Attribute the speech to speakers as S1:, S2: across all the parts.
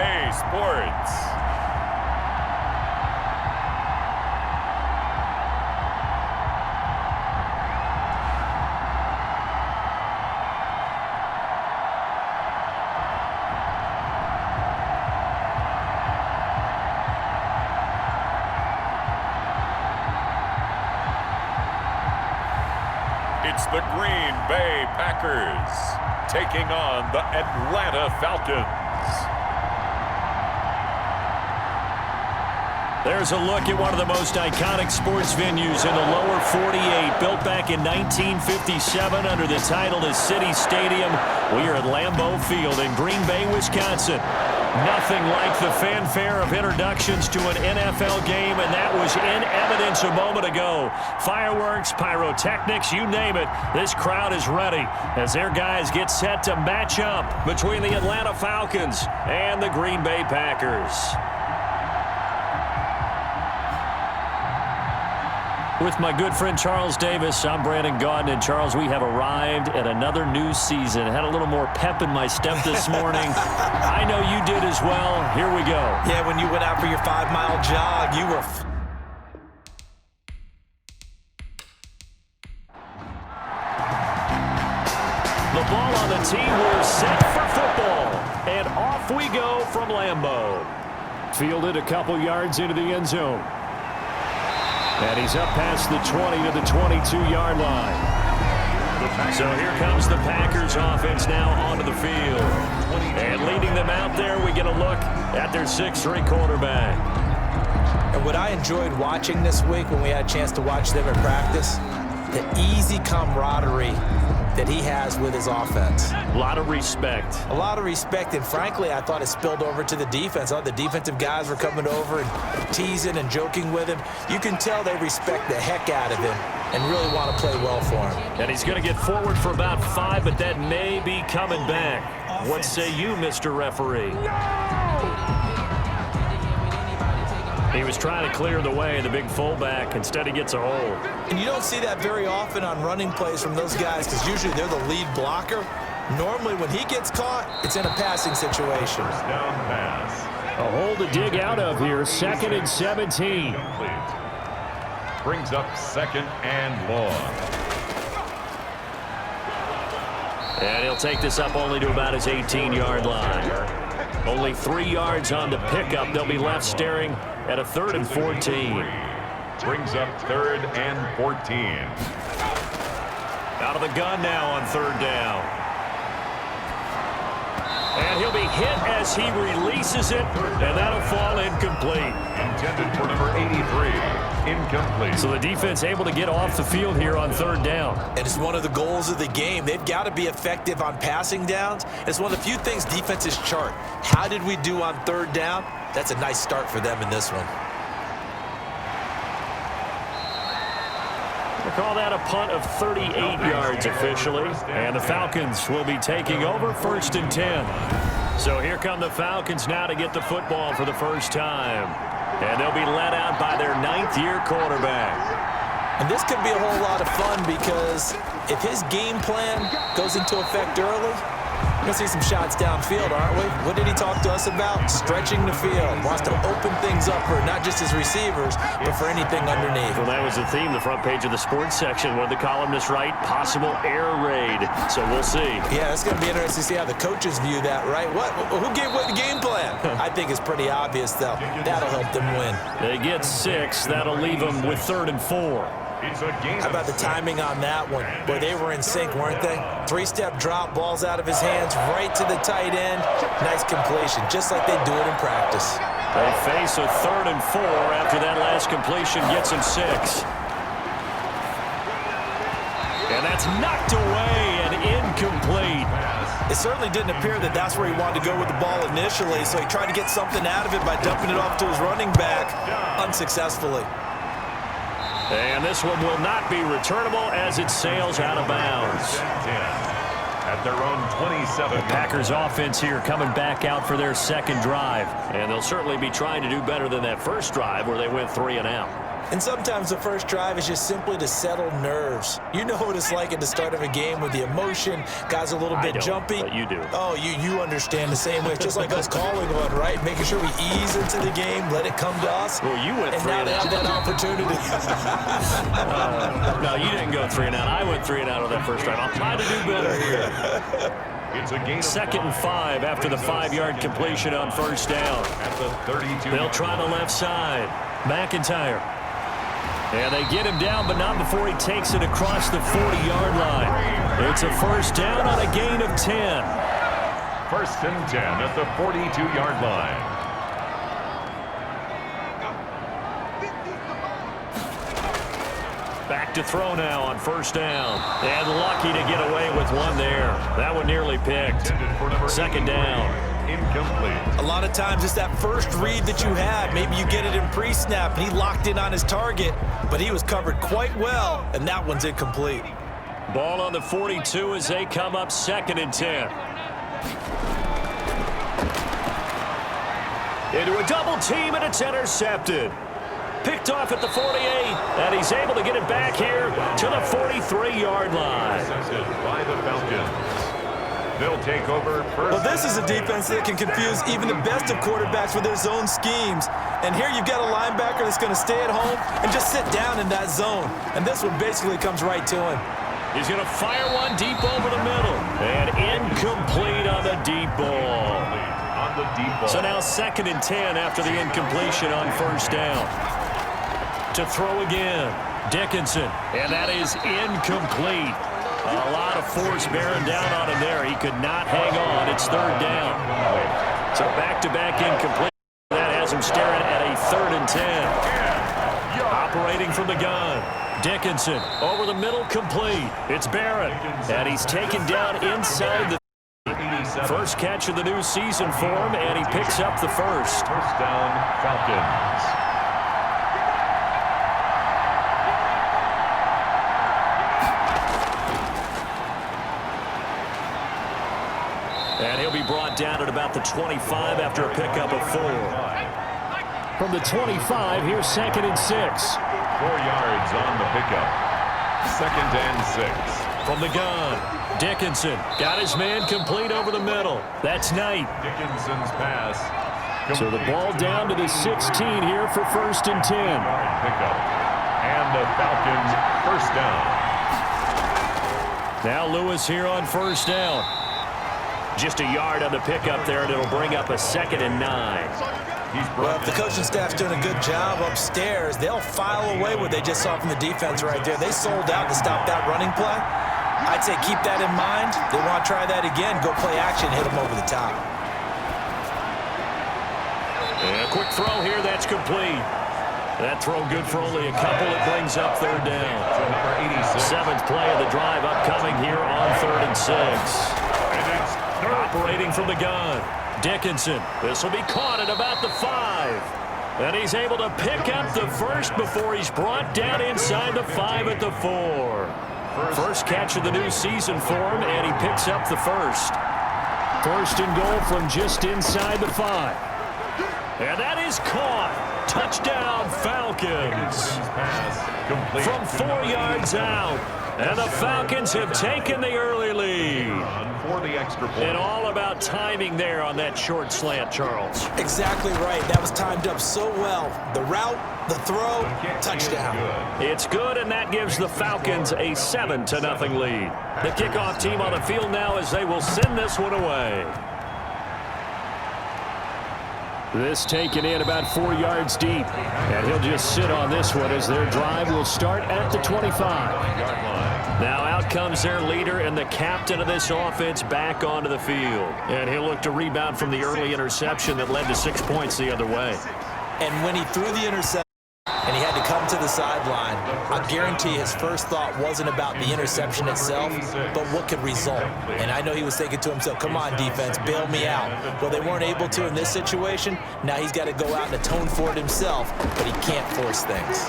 S1: A Sports. It's the Green Bay Packers taking on the Atlanta Falcons.
S2: There's a look at one of the most iconic sports venues in the lower 48, built back in 1957 under the title of City Stadium. We are at Lambeau Field in Green Bay, Wisconsin. Nothing like the fanfare of introductions to an NFL game, and that was in evidence a moment ago. Fireworks, pyrotechnics, you name it. This crowd is ready as their guys get set to match up between the Atlanta Falcons and the Green Bay Packers. With my good friend Charles Davis, I'm Brandon Gaudin. And Charles, we have arrived at another new season. Had a little more pep in my step this morning. I know you did as well. Here we go.
S3: Yeah, when you went out for your 5-mile jog, you were...
S2: The ball on the tee. We're set for football. And off we go from Lambeau. Fielded a couple yards into the end zone. And he's up past the 20 to the 22-yard line. So here comes the Packers offense now onto the field. And leading them out there, we get a look at their 6'3" quarterback.
S3: And what I enjoyed watching this week when we had a chance to watch them in practice, the easy camaraderie that he has with his offense.
S2: A lot of respect.
S3: A lot of respect, and frankly, I thought it spilled over to the defense. All the defensive guys were coming over and teasing and joking with him. You can tell they respect the heck out of him and really want to play well for him.
S2: And he's going to get forward for about 5, but that may be coming back. What say you, Mr. Referee? He was trying to clear the way, the big fullback. Instead, he gets a hold.
S3: And you don't see that very often on running plays from those guys because usually they're the lead blocker. Normally, when he gets caught, it's in a passing situation.
S1: First down pass.
S2: A hole to dig out of here. 2nd and 17.
S1: Complete. Brings up 2nd and long.
S2: And he'll take this up only to about his 18-yard line. Only 3 yards on the pickup. They'll be left staring at a 3rd and 14.
S1: Brings up 3rd and 14.
S2: Out of the gun now on 3rd down. And he'll be hit as he releases it, and that'll fall incomplete.
S1: Intended for number 83. Incomplete.
S2: So the defense able to get off the field here on 3rd down.
S3: And it's one of the goals of the game. They've got to be effective on passing downs. It's one of the few things defenses chart. How did we do on 3rd down? That's a nice start for them in this one.
S2: We'll call that a punt of 38 yards officially. And the Falcons will be taking over 1st and 10. So here come the Falcons now to get the football for the first time. And they'll be led out by their 9th-year quarterback.
S3: And this could be a whole lot of fun because if his game plan goes into effect early, we're going to see some shots downfield, aren't we? What did he talk to us about? Stretching the field. Wants to open things up for not just his receivers, but for anything underneath.
S2: Well, that was the theme, the front page of the sports section. What did the columnist write? Possible air raid. So we'll see.
S3: Yeah, it's going to be interesting to see how the coaches view that, right? Who gave what the game plan? I think it's pretty obvious, though. That'll help them win.
S2: They get 6. That'll leave them with 3rd and 4.
S3: How about the timing on that one? Boy, they were in sync, weren't they? 3-step drop, balls out of his hands, right to the tight end. Nice completion, just like they do it in practice.
S2: They face a 3rd and 4 after that last completion gets him 6. And that's knocked away and incomplete.
S3: It certainly didn't appear that that's where he wanted to go with the ball initially, so he tried to get something out of it by dumping it off to his running back unsuccessfully.
S2: And this one will not be returnable as it sails out of bounds.
S1: At their own 27.
S2: The Packers offense here coming back out for their 2nd drive. And they'll certainly be trying to do better than that first drive where they went 3 and out.
S3: And sometimes the first drive is just simply to settle nerves. You know what it's like at the start of a game with the emotion, guys are a little bit jumpy.
S2: But you do.
S3: Oh, you understand the same way. It's just like us calling one, right? Making sure we ease into the game, let it come to us.
S2: Well, you went
S3: and
S2: 3
S3: now
S2: and
S3: they
S2: out.
S3: have that opportunity.
S2: No, you didn't go 3 and out. I went 3 and out on that first drive. I'll try to do better here.
S1: It's a gain of
S2: 2nd and 5 after the 5-yard completion on first down.
S1: at the 32.
S2: They'll try the left side. McIntyre. And they get him down, but not before he takes it across the 40-yard line. It's a first down on a gain of 10.
S1: 1st and 10 at the 42-yard line.
S2: Back to throw now on first down. And lucky to get away with one there. That one nearly picked. 2nd down.
S1: Incomplete.
S3: A lot of times it's that first read that you had. Maybe you get it in pre-snap, and he locked in on his target, but he was covered quite well, and that one's incomplete.
S2: Ball on the 42 as they come up 2nd and 10. Into a double team, and it's intercepted. Picked off at the 48, and he's able to get it back here to the 43-yard line.
S1: Intercepted by the Falcons. They'll take over first.
S3: Well, this is a defense that can confuse even the best of quarterbacks with their zone schemes. And here you've got a linebacker that's going to stay at home and just sit down in that zone. And this one basically comes right to him.
S2: He's going to fire one deep over the middle. And incomplete on the deep ball. So now 2nd and 10 after the incompletion on first down. To throw again, Dickinson, and that is incomplete. A lot of force bearing down on him there. He could not hang on. It's 3rd down. So back-to-back incomplete. That has him staring at a 3rd and 10. Operating from the gun. Dickinson over the middle, complete. It's Barrett, and he's taken down inside the first catch of the new season for him, and he picks up the first.
S1: First down, Falcons.
S2: And he'll be brought down at about the 25 after a pickup of 4. From the 25, here's 2nd and 6.
S1: 4 yards on the pickup. 2nd and 6.
S2: From the gun, Dickinson got his man complete over the middle. That's Knight.
S1: Dickinson's pass.
S2: So the ball down to the 16 here for 1st and 10.
S1: Pickup. And the Falcons first down.
S2: Now Lewis here on first down. Just a yard on the pickup there, and it'll bring up a 2nd and 9.
S3: Well, if the coaching staff's doing a good job upstairs, they'll file away what they just saw from the defense right there. They sold out to stop that running play. I'd say keep that in mind. They want to try that again, go play action, hit them over the top.
S2: And a quick throw here, that's complete. That throw good for only a couple. It brings up 3rd down. 7th play of the drive upcoming here on 3rd and 6. Operating from the gun, Dickinson. This will be caught at about the 5. And he's able to pick up the first before he's brought down inside the 5 at the 4. First catch of the new season for him, and he picks up the first. 1st and goal from just inside the 5. And that is caught. Touchdown, Falcons. From 4 yards out. And the Falcons have taken the early lead.
S1: For the extra point.
S2: And all about timing there on that short slant, Charles.
S3: Exactly right. That was timed up so well. The route, the throw, touchdown.
S2: It's good, and that gives the Falcons a 7-0 lead. The kickoff team on the field now as they will send this one away. This taken in about 4 yards deep. And he'll just sit on this one as their drive will start at the 25. Now out comes their leader and the captain of this offense back onto the field. And he'll look to rebound from the early interception that led to 6 points the other way.
S3: And when he threw the interception and he had to come to the sideline, I guarantee his first thought wasn't about the interception itself, but what could result. And I know he was thinking to himself, come on, defense, bail me out. Well, they weren't able to in this situation. Now he's got to go out and atone for it himself, but he can't force things.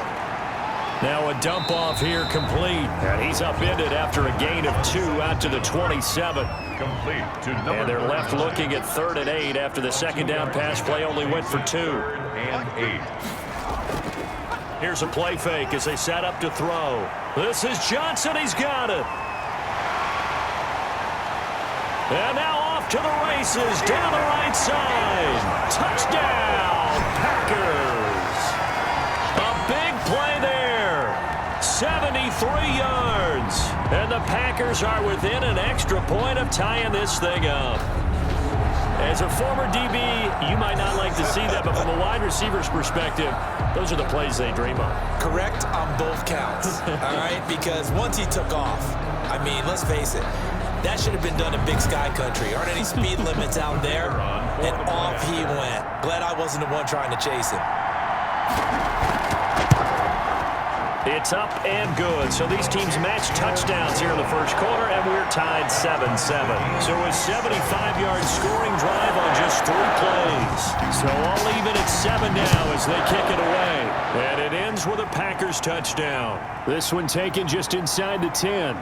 S2: Now a dump off here complete. And he's upended after a gain of 2 out to the 27.
S1: Complete to number
S2: and they're left looking at 3rd and 8 after the 2nd down pass play only went for 2.
S1: 3rd and 8.
S2: Here's a play fake as they set up to throw. This is Johnson. He's got it. And now off to the races down the right side. Touchdown, Packers. A big play there. 73 yards. And the Packers are within an extra point of tying this thing up. As a former DB, you might not like to see that, but from a wide receiver's perspective, those are the plays they dream of.
S3: Correct on both counts, all right? Because once he took off, I mean, let's face it, that should have been done in Big Sky Country. Aren't any speed limits out there? And off he went. Glad I wasn't the one trying to chase him.
S2: It's up and good. So these teams match touchdowns here in the first quarter, and we're tied 7-7. So a 75-yard scoring drive on just 3 plays. So all even at 7 now as they kick it away. And it ends with a Packers touchdown. This one taken just inside the 10.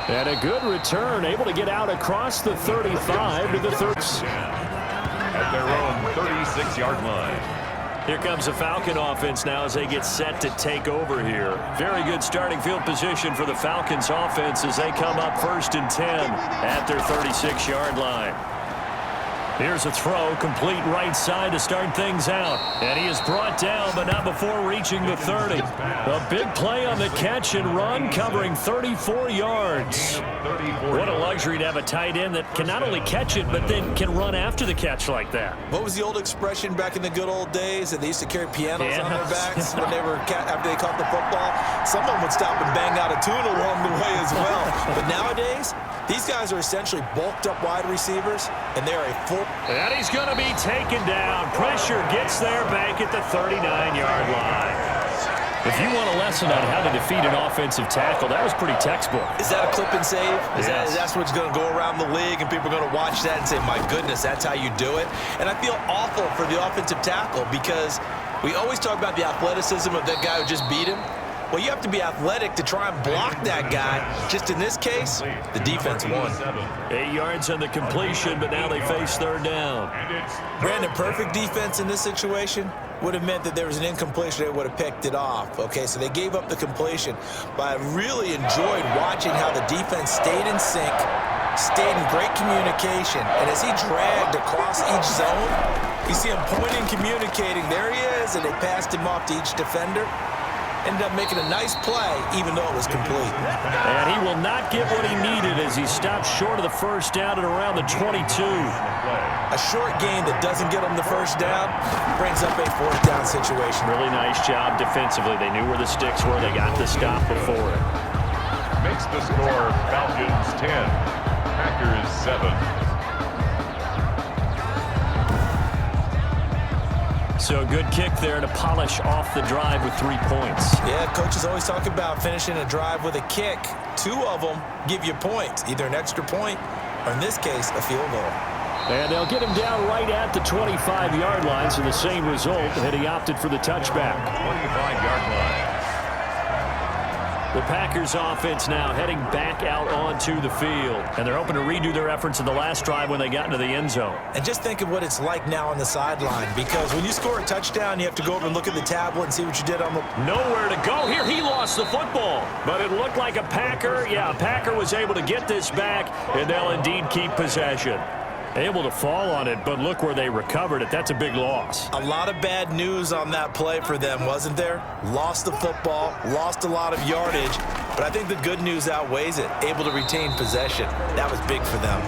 S2: And a good return, able to get out across the 35 to the 30.
S1: At their own 36-yard line.
S2: Here comes the Falcon offense now as they get set to take over here. Very good starting field position for the Falcons offense as they come up 1st and 10 at their 36-yard line. Here's a throw, complete right side to start things out. And he is brought down, but not before reaching the 30. A big play on the catch and run, covering 34 yards. What a luxury to have a tight end that can not only catch it, but then can run after the catch like that.
S3: What was the old expression back in the good old days that they used to carry pianos on their backs when they were after they caught the football? Someone would stop and bang out a tune along the way as well. But nowadays, these guys are essentially bulked up wide receivers, and they're a full.
S2: And he's going to be taken down. Pressure gets there back at the 39-yard line. If you want a lesson on how to defeat an offensive tackle, that was pretty textbook.
S3: Is that a clip and save?
S2: Yes.
S3: That's what's going to go around the league, and people are going to watch that and say, my goodness, that's how you do it? And I feel awful for the offensive tackle because we always talk about the athleticism of that guy who just beat him. Well, you have to be athletic to try and block that guy. Just in this case, the defense won.
S2: 8 yards on the completion, but now they face 3rd down.
S3: Brandon, perfect defense in this situation would have meant that there was an incompletion. They would have picked it off. Okay, so they gave up the completion. But I really enjoyed watching how the defense stayed in sync, stayed in great communication. And as he dragged across each zone, you see him pointing, communicating. There he is, and they passed him off to each defender. Ended up making a nice play, even though it was complete.
S2: And he will not get what he needed as he stopped short of the 1st down at around the 22.
S3: A short gain that doesn't get him the 1st down brings up a 4th down situation.
S2: Really nice job defensively. They knew where the sticks were. They got the stop before it.
S1: Makes the score Falcons 10, Packers 7.
S3: So a good kick there to polish off the drive with 3 points. Yeah, coaches always talk about finishing a drive with a kick. 2 of them give you points, either an extra point or, in this case, a field goal. And they'll get him down right at the 25-yard line, so the same result, and he opted for the touchback.
S1: 25-yard line.
S2: The Packers offense now heading back out onto the field. And they're hoping to redo their efforts in the last drive when they got into the end zone. And just think of what it's like now on the sideline, because when you score a touchdown, you have to go over and look at the tablet and see what you did on the... Nowhere to go here. He lost the football. But it looked like a Packer. Yeah, a Packer was able to get this back, and they'll indeed keep possession. Able to fall on it, but look where they recovered it. That's a big loss. A lot of bad news on that play for them, wasn't there? Lost the football, lost a lot of yardage, but I think the good news outweighs it. Able to retain possession. That was big for them.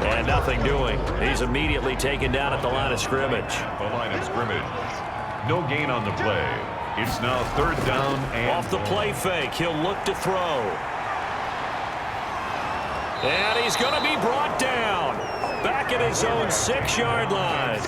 S2: And nothing doing. He's immediately taken down at the line of scrimmage.
S1: The line of scrimmage. No gain on the play. It's now 3rd down and...
S2: Off the play fake, he'll look to throw. And he's going to be brought down. Back at his own 6-yard line.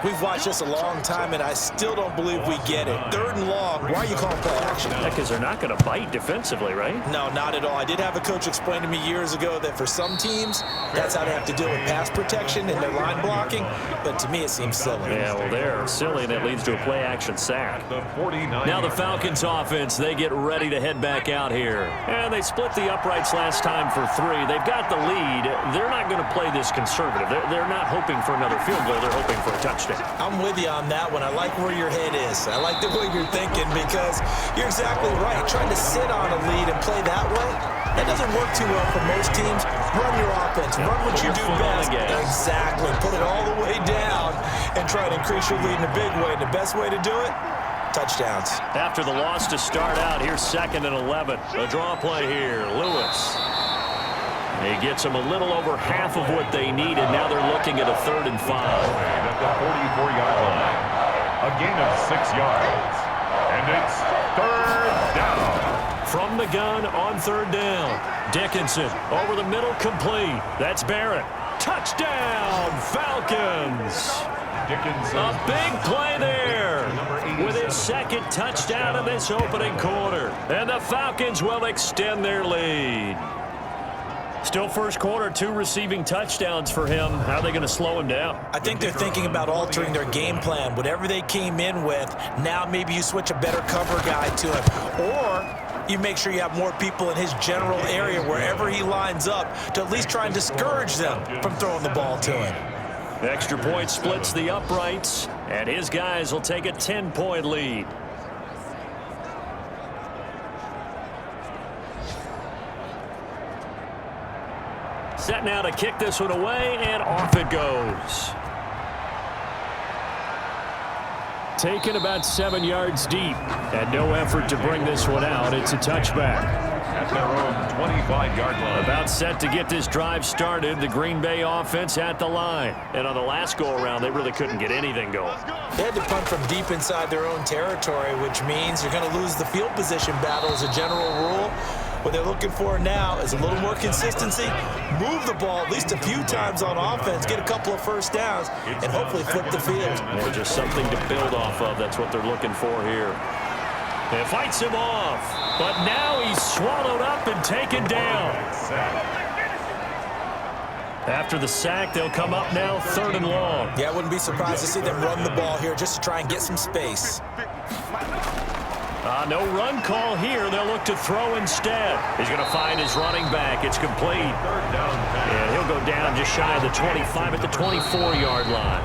S2: We've watched this a long time, and I still don't believe we get it. 3rd and long. Why are you calling play action? Because they're not going to bite defensively, right? No, not at all. I did have a coach explain to me years ago that for some teams, that's how they have to deal with pass protection and their line blocking. But to me, it seems silly. Yeah, well, they're silly, and it leads to a play action sack. Now the Falcons offense, they get ready to head back out here. And they split the uprights last time for 3. They've got the lead. They're not going to play this conservative. They're not hoping for another field goal. They're hoping for a touchdown. happen.
S3: I'm with you on that one. I like where your head is. I like the way you're thinking because you're exactly right. Trying to sit on a lead and play that way, that doesn't work too well for most teams. Run your offense. Run what you do best. Exactly. Put it all the way down and try to increase your lead in a big way. And the best way to do it, touchdowns.
S2: After the loss to start out, here's 2nd and 11. A draw play here. Lewis. He gets them a little over half of what they needed. Now they're looking at a 3rd and 5.
S1: At the 44-yard line. A gain of 6 yards. And it's 3rd down.
S2: From the gun on 3rd down. Dickinson over the middle, complete. That's Barrett. Touchdown, Falcons. A big play there with his 2nd touchdown in this opening quarter. And the Falcons will extend their lead. Still first quarter, 2 receiving touchdowns for him. How are they going to slow him down?
S3: I think they're thinking about altering their game plan. Whatever they came in with, now maybe you switch a better cover guy to him. Or you make sure you have more people in his general area wherever he lines up to at least try and discourage them from throwing the ball to him.
S2: Extra point splits the uprights, and his guys will take a 10-point lead. Set now to kick this one away, and off it goes. Taken about 7 yards deep, and no effort to bring this one out. It's a touchback.
S1: At their own 25-yard line.
S2: About set to get this drive started, the Green Bay offense at the line. And on the last go-around, they really couldn't get anything going.
S3: They had to punt from deep inside their own territory, which means you're going to lose the field position battle as a general rule. What they're looking for now is a little more consistency, move the ball at least a few times on offense, get a couple of first downs, and hopefully flip the field.
S2: Or just something to build off of. That's what they're looking for here. It fights him off, but now he's swallowed up and taken down. After the sack, they'll come up now 3rd and long.
S3: Yeah, I wouldn't be surprised to see them run the ball here just to try and get some space.
S2: No run call here. They'll look to throw instead. He's going to find his running back. It's complete. And he'll go down just shy of the 25 at the 24-yard line.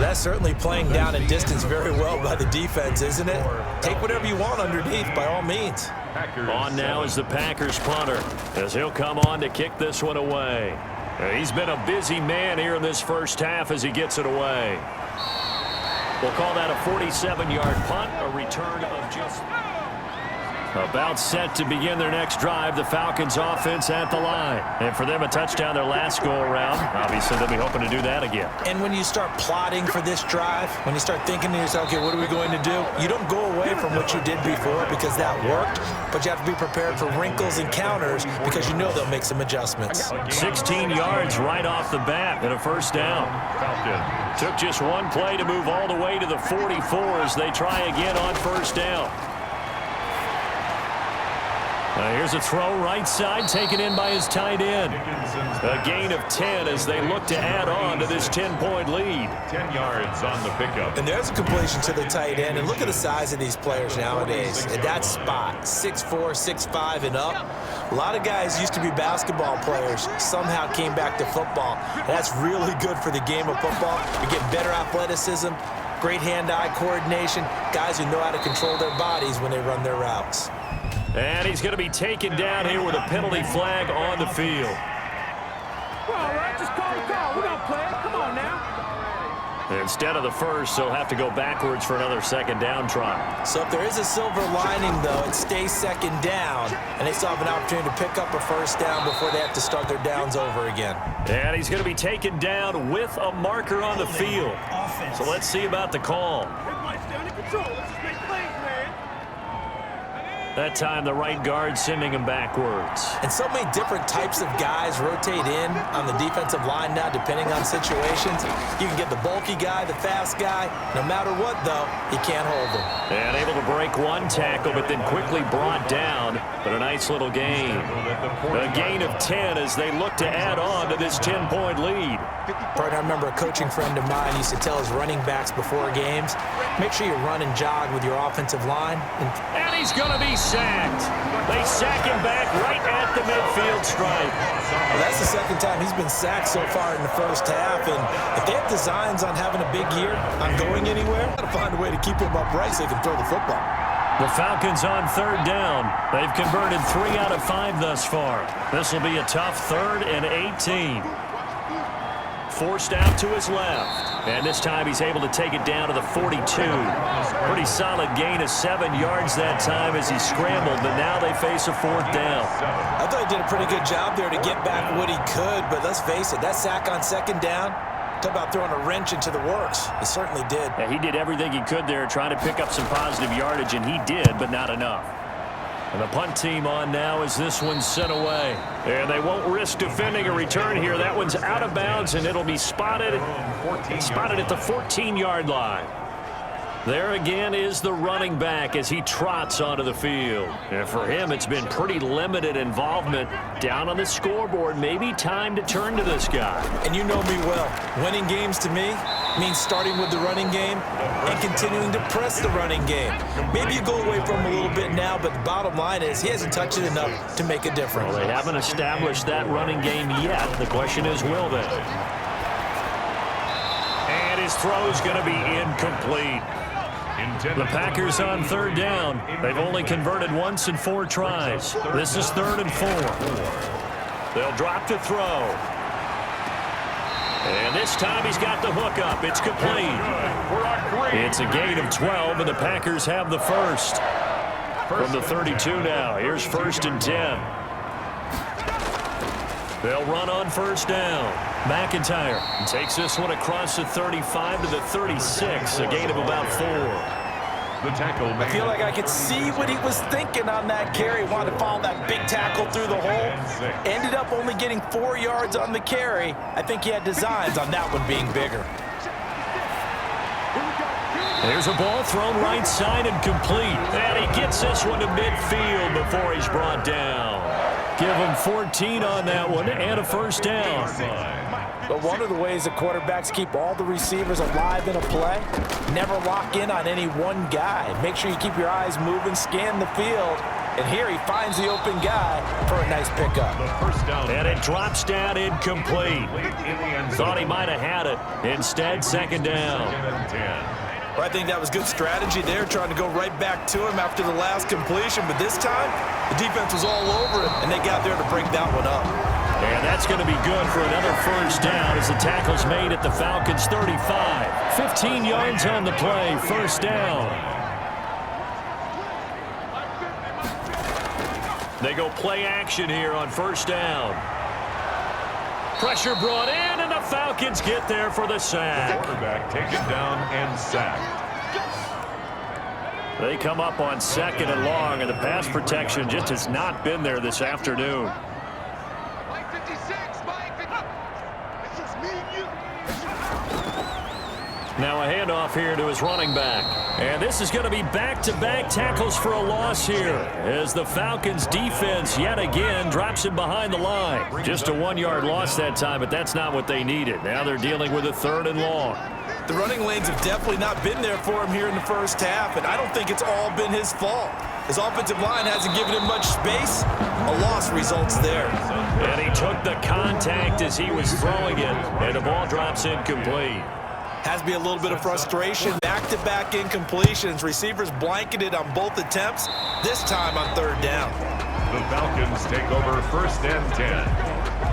S3: That's certainly playing down in distance very well by the defense, isn't it? Take whatever you want underneath, by all means.
S2: On now is the Packers punter, as he'll come on to kick this one away. He's been a busy man here in this first half as he gets it away. We'll call that a 47-yard punt, a return of just... About set to begin their next drive, the Falcons offense at the line. And for them, a touchdown their last go-around. Obviously, they'll be hoping to do that again.
S3: And when you start plotting for this drive, when you start thinking to yourself, okay, what are we going to do? You don't go away from what you did before because that worked, but you have to be prepared for wrinkles and counters because you know they'll make some adjustments.
S2: 16 yards right off the bat and a first down. Took just one play to move all the way to the 44 as they try again on first down. Here's a throw right side, taken in by his tight end. A gain of 10 as they look to add on to this 10-point lead.
S1: 10 yards on the pickup.
S3: And there's a completion to the tight end. And look at the size of these players nowadays. At that spot, 6'4", 6'5", and up. A lot of guys used to be basketball players, somehow came back to football. And that's really good for the game of football. You're getting better athleticism, great hand-eye coordination, guys who know how to control their bodies when they run their routes.
S2: And he's going to be taken down here with a penalty flag on the field.
S4: Well, all right, just call the call. We're going to play it. Come on now.
S2: Instead of the first, they'll have to go backwards for another second down try.
S3: So if there is a silver lining, though, it stays second down, and they still have an opportunity to pick up a first down before they have to start their downs over again.
S2: And he's going to be taken down with a marker on the field. So let's see about the call.
S4: Everybody's down in control. Let's just make plays, man.
S2: That time, the right guard sending him backwards.
S3: And so many different types of guys rotate in on the defensive line now, depending on situations. You can get the bulky guy, the fast guy. No matter what, though, you can't hold them.
S2: And able to break one tackle, but then quickly brought down. But a nice little gain. A gain of 10 as they look to add on to this 10-point lead.
S3: Partner, I remember a coaching friend of mine used to tell his running backs before games, make sure you run and jog with your offensive line.
S2: And he's going to be sacked. They sack him back right at the midfield stripe.
S3: Well, that's the second time he's been sacked so far in the first half, and if they have designs on having a big year, on going anywhere, got to find a way to keep him upright so they can throw the football.
S2: The Falcons on third down. They've converted 3 out of 5 thus far. This will be a tough 3rd and 18. Forced out to his left. And this time he's able to take it down to the 42. Pretty solid gain of 7 yards that time as he scrambled, but now they face a 4th down.
S3: I thought he did a pretty good job there to get back what he could, but let's face it, that sack on 2nd down, talk about throwing a wrench into the works. He certainly did.
S2: Yeah, he did everything he could there trying to pick up some positive yardage, and he did, but not enough. And the punt team on now as this one's sent away. And they won't risk defending a return here. That one's out of bounds, and it'll be spotted at the 14-yard line. There again is the running back as he trots onto the field. And for him, it's been pretty limited involvement down on the scoreboard. Maybe time to turn to this guy.
S3: And you know me well. Winning games to me means starting with the running game and continuing to press the running game. Maybe you go away from him a little bit now, but the bottom line is he hasn't touched it enough to make a difference.
S2: Well, they haven't established that running game yet. The question is, will they? And his throw's going to be incomplete. The Packers on third down. They've only converted once in 4 tries. This is 3rd and 4. They'll drop to throw. And this time he's got the hook up. It's complete. It's a gain of 12, and the Packers have the first. From the 32 now. Here's 1st and 10. They'll run on 1st down. McIntyre takes this one across the 35 to the 36, a gain of about 4.
S1: The tackle.
S3: I feel like I could see what he was thinking on that carry. Wanted to follow that big tackle through the hole. Ended up only getting 4 yards on the carry. I think he had designs on that one being bigger.
S2: There's a ball thrown right side and complete. And he gets this one to midfield before he's brought down. Give him 14 on that one and a 1st down.
S3: But one of the ways the quarterbacks keep all the receivers alive in a play, never lock in on any one guy. Make sure you keep your eyes moving, scan the field. And here he finds the open guy for a nice pickup.
S2: And it drops down incomplete. Thought he might have had it. Instead, 2nd down.
S3: Well, I think that was good strategy there, trying to go right back to him after the last completion. But this time, the defense was all over it, and they got there to break that one up.
S2: And that's going to be good for another 1st down as the tackle's made at the Falcons' 35. 15 yards on the play, 1st down. They go play action here on 1st down. Pressure brought in, and the Falcons get there for the sack.
S1: Quarterback taken down and sacked.
S2: They come up on 2nd and long, and the pass protection just has not been there this afternoon. Now a handoff here to his running back. And this is going to be back-to-back tackles for a loss here as the Falcons defense yet again drops him behind the line. Just a 1-yard loss that time, but that's not what they needed. Now they're dealing with a 3rd and long.
S3: The running lanes have definitely not been there for him here in the first half, and I don't think it's all been his fault. His offensive line hasn't given him much space. A loss results there.
S2: And he took the contact as he was throwing it, and the ball drops incomplete.
S3: Has to be a little bit of frustration. Back-to-back incompletions. Receivers blanketed on both attempts, this time on 3rd down.
S1: The Falcons take over 1st and 10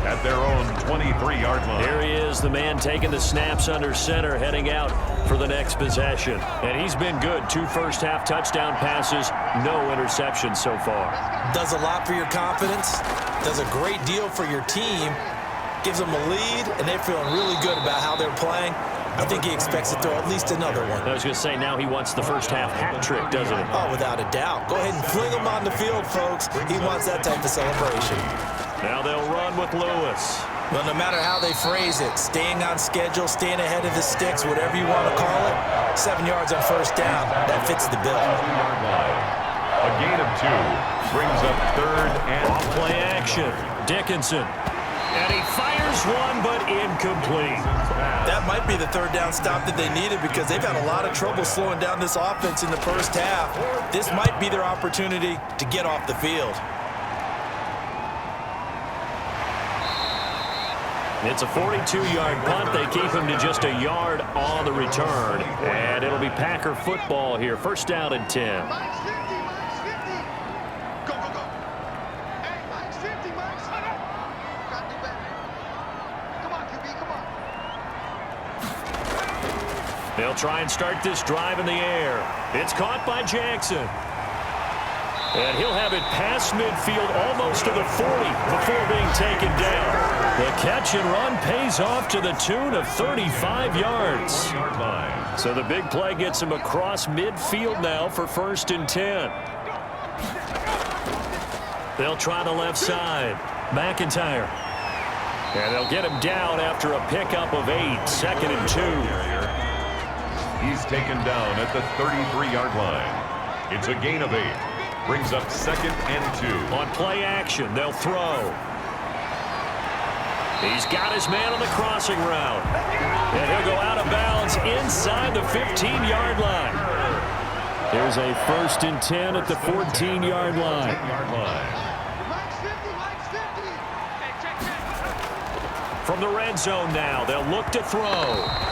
S1: at their own 23-yard line.
S2: Here he is, the man taking the snaps under center, heading out for the next possession. And he's been good. 2 first-half touchdown passes, no interceptions so far.
S3: Does a lot for your confidence. Does a great deal for your team. Gives them a lead, and they're feeling really good about how they're playing. I think he expects to throw at least another one.
S2: I was going to say, now he wants the first-half hat trick, doesn't he?
S3: Oh, without a doubt. Go ahead and fling him on the field, folks. He wants that type of celebration.
S2: Now they'll run with Lewis.
S3: Well, no matter how they phrase it, staying on schedule, staying ahead of the sticks, whatever you want to call it, 7 yards on 1st down, that fits the bill.
S1: A gain of 2 brings up 3rd and
S2: off play action. Dickinson. And he fires one, but incomplete.
S3: That might might be the third down stop that they needed because they've had a lot of trouble slowing down this offense in the first half. This might be their opportunity to get off the field.
S2: It's a 42-yard punt. They keep him to just a yard on the return. And it'll be Packer football here. First down and 10. They'll try and start this drive in the air. It's caught by Jackson. And he'll have it past midfield almost to the 40 before being taken down. The catch and run pays off to the tune of 35 yards. So the big play gets him across midfield now for first and 10. They'll try the left side. McIntyre. And they'll get him down after a pickup of 8. Second and 2.
S1: He's taken down at the 33-yard line. It's a gain of 8. Brings up second and 2.
S2: On play action, they'll throw. He's got his man on the crossing route. And he'll go out of bounds inside the 15-yard line. There's a first and 10 at the 14-yard line. From the red zone now, they'll look to throw.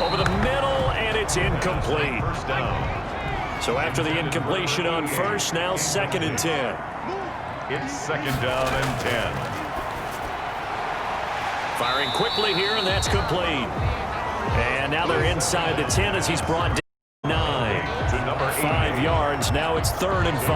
S2: Over the middle, and it's incomplete.
S1: First down.
S2: So after the incompletion on first, now second and 10.
S1: It's second down and 10.
S2: Firing quickly here, and that's complete. And now they're inside the 10 as he's brought down 9.
S1: To number
S2: 5 yards. Now it's third and 5.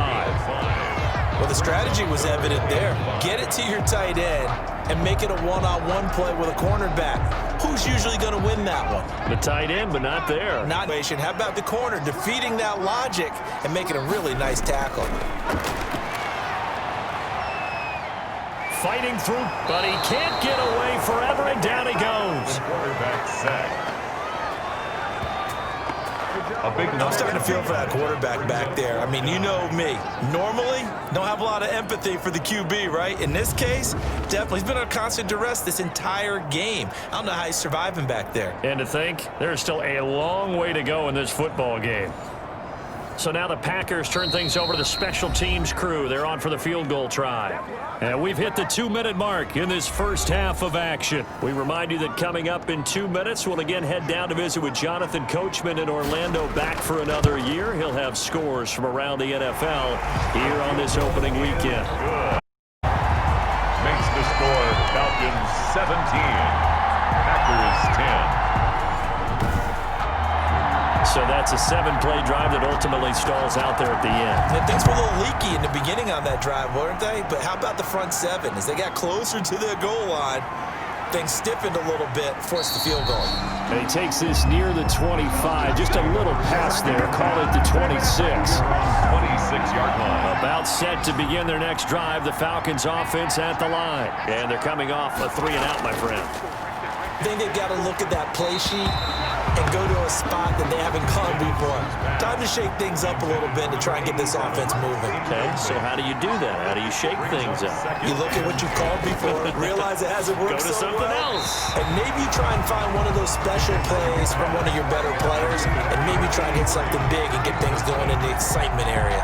S3: Well, the strategy was evident there. Get it to your tight end and make it a one-on-one play with a cornerback. Who's usually going to win that one?
S2: The tight end, but not there.
S3: Not. How about the corner defeating that logic and making a really nice tackle?
S2: Fighting through, but he can't get away forever, and down he goes.
S1: Quarterback sack.
S3: I'm starting to feel for that quarterback back there. I mean, you know me. Normally, don't have a lot of empathy for the QB, right? In this case, definitely. He's been under constant duress this entire game. I don't know how he's surviving back there.
S2: And to think, there's still a long way to go in this football game. So now the Packers turn things over to the special teams crew. They're on for the field goal try. And we've hit the 2-minute mark in this first half of action. We remind you that coming up in 2 minutes, we'll again head down to visit with Jonathan Coachman in Orlando, back for another year. He'll have scores from around the NFL here on this opening weekend.
S1: Makes the score Falcons 17, Packers 10.
S3: So that's a 7-play drive that ultimately stalls out there at the end.
S5: And things were a little leaky in the beginning on that drive, weren't they? But how about the front 7? As they got closer to the goal line, things stiffened a little bit, forced the field goal.
S2: And he takes this near the 25. Just a little pass there. Call it the 26.
S1: 26-yard line.
S2: About set to begin their next drive. The Falcons offense at the line. And they're coming off a 3-and-out, my friend.
S5: I think they've got to look at that play sheet and go to a spot that they haven't gone before. Time to shake things up a little bit to try and get this offense moving.
S2: Okay, so how do you do that? How do you shake things up?
S5: You look at what you called before, realize it hasn't worked
S2: Go to
S5: so
S2: something
S5: well,
S2: else.
S5: and maybe you try and find one of those special plays from one of your better players, and maybe try and hit something big and get things going in the excitement area.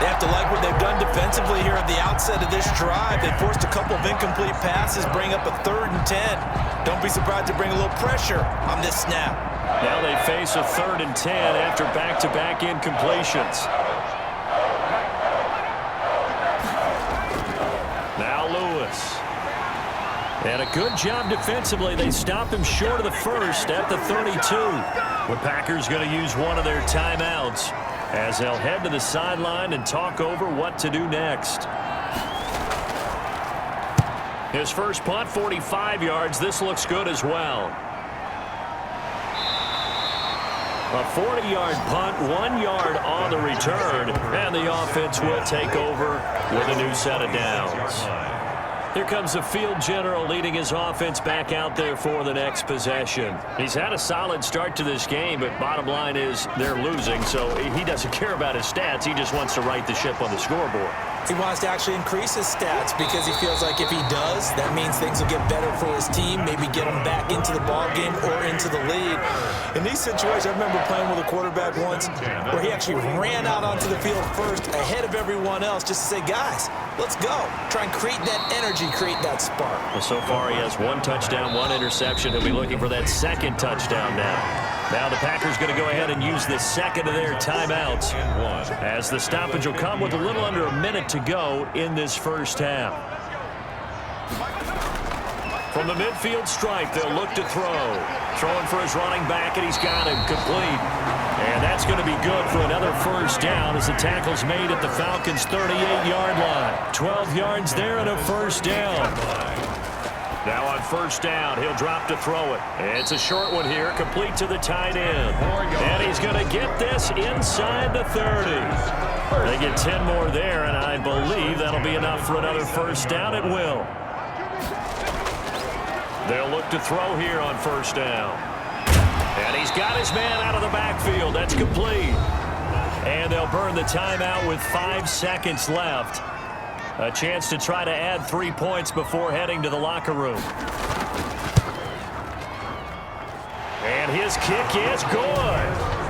S3: They have to like what they've done defensively here at the outset of this drive. They forced a couple of incomplete passes, bring up a 3rd and 10. Don't be surprised to bring a little pressure on this snap.
S2: Now they face a 3rd and 10 after back-to-back incompletions. Now Lewis. And a good job defensively. They stop him short of the first at the 32. The Packers going to use one of their timeouts as they'll head to the sideline and talk over what to do next. His first punt, 45 yards. This looks good as well. A 40-yard punt, 1 yard on the return, and the offense will take over with a new set of downs. Here comes the field general leading his offense back out there for the next possession. He's had a solid start to this game, but bottom line is they're losing, so he doesn't care about his stats. He just wants to right the ship on the scoreboard.
S3: He wants to actually increase his stats because he feels like if he does, that means things will get better for his team, maybe get him back into the ball game or into the lead. In these situations, I remember playing with a quarterback once where he actually ran out onto the field first ahead of everyone else just to say, guys, let's go. Try and create that energy, create that spark.
S2: Well, so far he has 1 touchdown, 1 interception. He'll be looking for that second touchdown now. Now the Packers going to go ahead and use the second of their timeouts as the stoppage will come with a little under a minute to go in this first half. From the midfield stripe, they'll look to throw. Throwing for his running back, and he's got him complete. And that's going to be good for another first down as the tackle's made at the Falcons' 38-yard line. 12 yards there and a first down. Now on first down, he'll drop to throw it. It's a short one here, complete to the tight end. And he's going to get this inside the 30. They get 10 more there, and I believe that'll be enough for another first down. It will. They'll look to throw here on first down. And he's got his man out of the backfield. That's complete. And they'll burn the timeout with 5 seconds left. A chance to try to add 3 points before heading to the locker room. And his kick is good.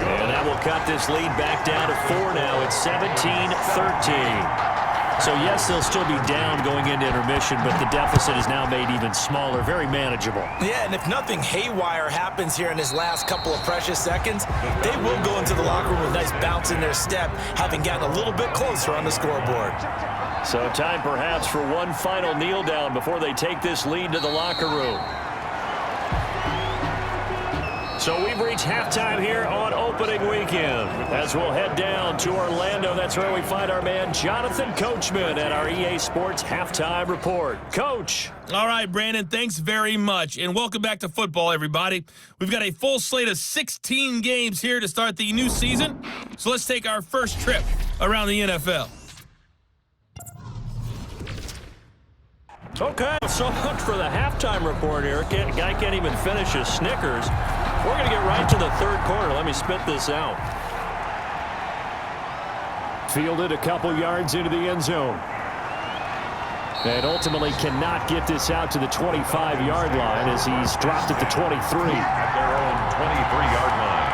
S2: And that will cut this lead back down to 4 now. It's 17-13. So, yes, they'll still be down going into intermission, but the deficit is now made even smaller, very manageable.
S3: Yeah, and if nothing haywire happens here in his last couple of precious seconds, they will go into the locker room with a nice bounce in their step, having gotten a little bit closer on the scoreboard.
S2: So time perhaps for one final kneel down before they take this lead to the locker room. So we've reached halftime here on opening weekend. As we'll head down to Orlando, that's where we find our man Jonathan Coachman at our EA Sports Halftime Report. Coach.
S6: All right, Brandon, thanks very much. And welcome back to football, everybody. We've got a full slate of 16 games here to start the new season. So let's take our first trip around the NFL.
S2: Okay, so much for the halftime report here. Guy can't even finish his Snickers. We're going to get right to the third quarter. Let me spit this out. Fielded a couple yards into the end zone. And ultimately cannot get this out to the 25-yard line as he's dropped at the 23.
S1: At their own 23-yard line.